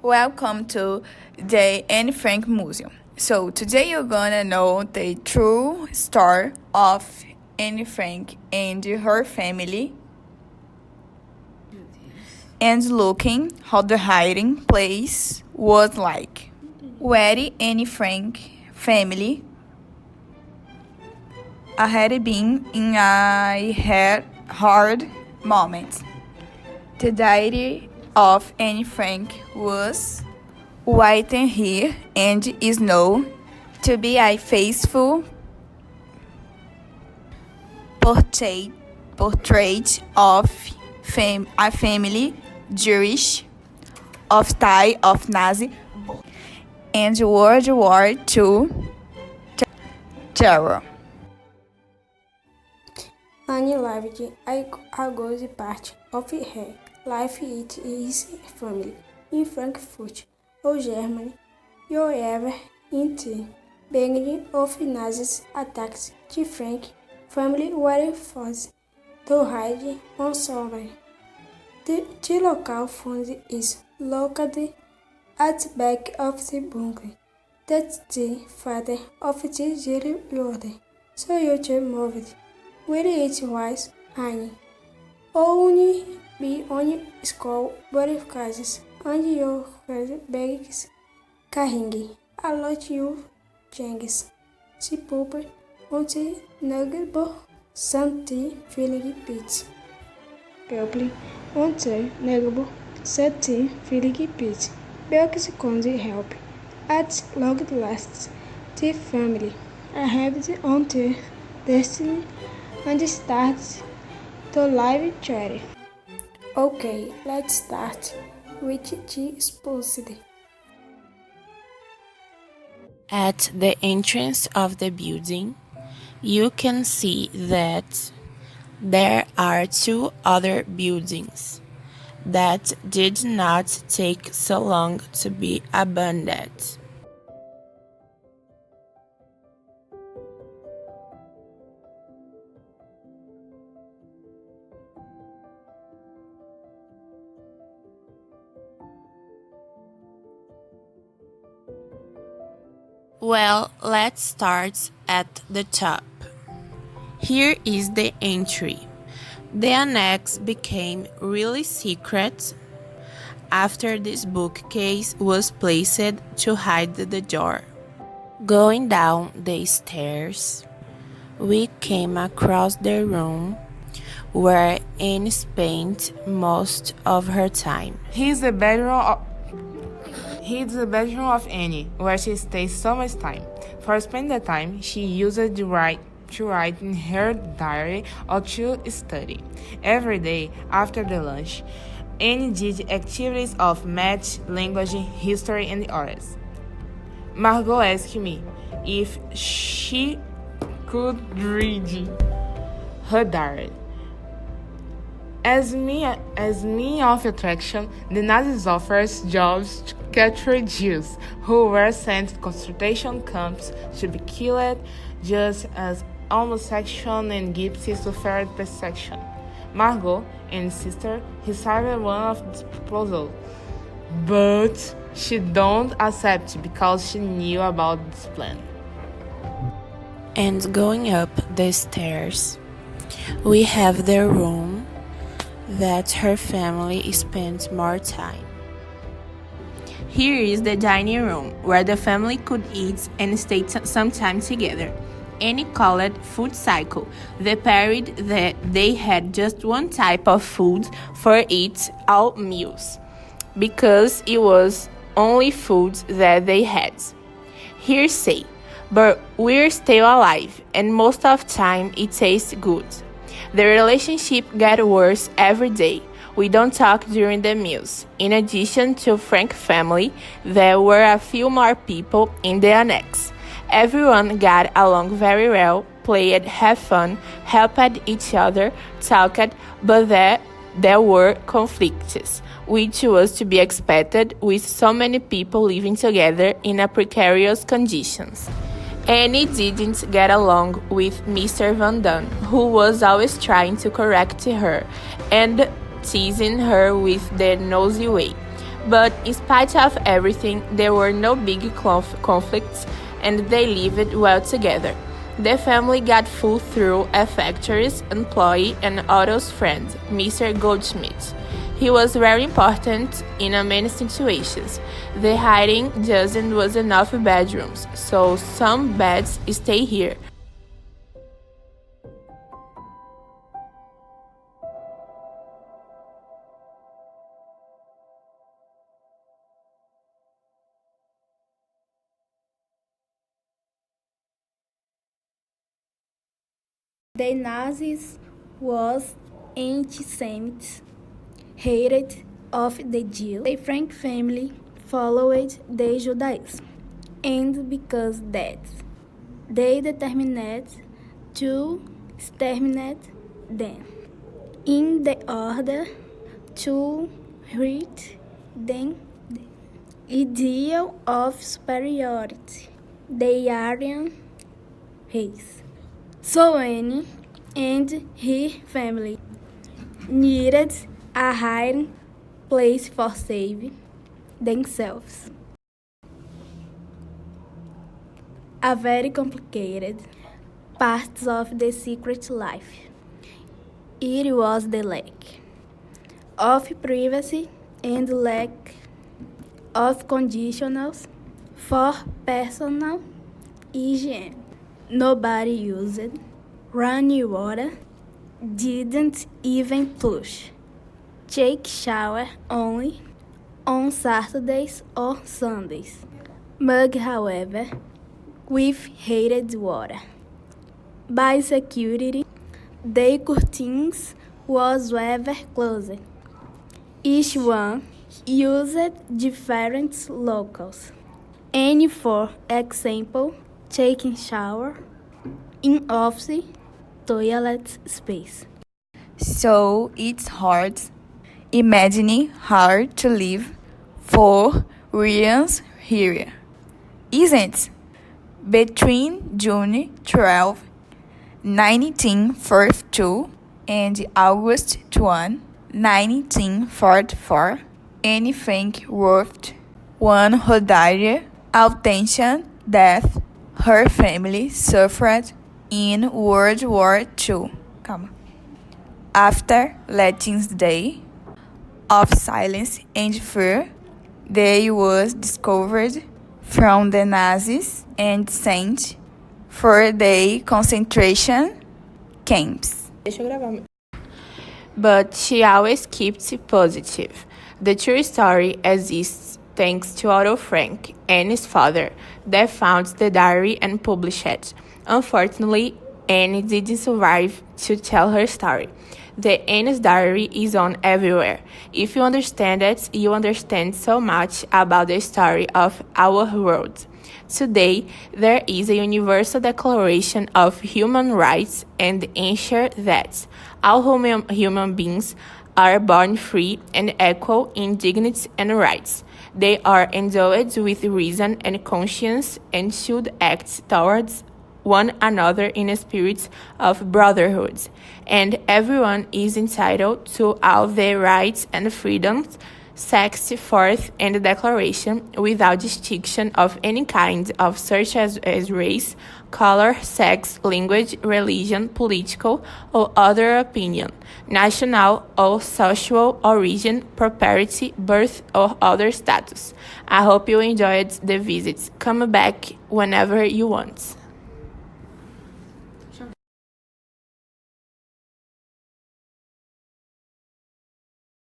Welcome to the Anne Frank Museum. So today you're gonna know the true story of Anne Frank and her family and looking how the hiding place was like. Where Anne Frank family had been in a hard moment. The diary of Anne Frank was written here and is known to be a faithful portrait of a family Jewish of time of Nazi and World War II terror. Annie lived a good part of her life with his family in Frankfurt, Germany. However, in the beginning of Nazi attacks, the Frank family were forced to hide on summer. The local fund is located at the back of the bunker. That's the father of the Jewish order. So you moved. Where it was Annie. Only be on school verifications and your bags carrying a lot of changes. Se poupa onde negabo santi feeling pitch. People onde negabo santi feeling pitch. Belkis condi help. At long last, the family arrived on the destiny and starts to live charity. Okay, let's start with the exposed. At the entrance of the building, you can see that there are two other buildings that did not take so long to be abandoned. Well, let's start at the top. Here is the entry. The annex became really secret after this bookcase was placed to hide the door. Going down the stairs, we came across the room where Anne spent most of her time. He's the bedroom of Annie, where she stays so much time. For spending the time, she uses to write in her diary or to study. Every day after the lunch, Annie did activities of math, language, history, and others. Margot asked me if she could read her diary. As means of attraction, the Nazis offered jobs to capture Jews who were sent to concentration camps to be killed, just as homosexuals and gypsies suffered persecution. Margot and his sister received one of these proposals, but she don't accept because she knew about this plan. And going up the stairs, we have the room that her family spent more time. Here is the dining room, where the family could eat and stay some time together. Annie called it food cycle, the period that they had just one type of food for eat all meals, because it was only food that they had. Here say, but we're still alive, and most of time it tastes good. The relationship got worse every day. We don't talk during the meals. In addition to Frank family, there were a few more people in the annex. Everyone got along very well, played, had fun, helped each other, talked, but there were conflicts, which was to be expected with so many people living together in a precarious conditions. Annie didn't get along with Mr. Van Dam, who was always trying to correct her and teasing her with the nosy way. But in spite of everything, there were no big conflicts and they lived well together. The family got food through a factory's employee and Otto's friend, Mr. Goldschmidt. He was very important in many situations. The hiding doesn't was enough bedrooms, so some beds stay here. The Nazis was anti-Semites, hated of the Jews. The Frank family followed the Judaism, and because that, they determined to exterminate them, in the order to reach them the ideal of superiority, the Aryan race. So Annie and her family needed a hiding place for save themselves. A very complicated part of the secret life. It was the lack of privacy and lack of conditionals for personal hygiene. Nobody used running water, didn't even flush. Take shower only on Saturdays or Sundays. Mug, however, with heated water. By security, the curtains was ever closed. Each one used different locals. And for example, taking shower in office toilet space. So it's hard imagining hard to live for reals here, isn't it? Between June 12, 1942 and August 1, 1944, anything worth one Rodaria attention death her family suffered in World War II. After Latin's Day of Silence and Fear, they was discovered from the Nazis and sent for the concentration camps. But she always keeps positive. The true story exists thanks to Otto Frank, Annie's father, that found the diary and published it. Unfortunately, Annie didn't survive to tell her story. The Annie's diary is on everywhere. If you understand it, you understand so much about the story of our world. Today, there is a universal declaration of human rights and ensure that all human beings are born free and equal in dignity and rights. They are endowed with reason and conscience and should act towards one another in a spirit of brotherhood, and everyone is entitled to all the rights and freedoms set forth in the Declaration without distinction of any kind of such as race, color, sex, language, religion, political or other opinion, national or social origin, property, birth or other status. I hope you enjoyed the visit. Come back whenever you want.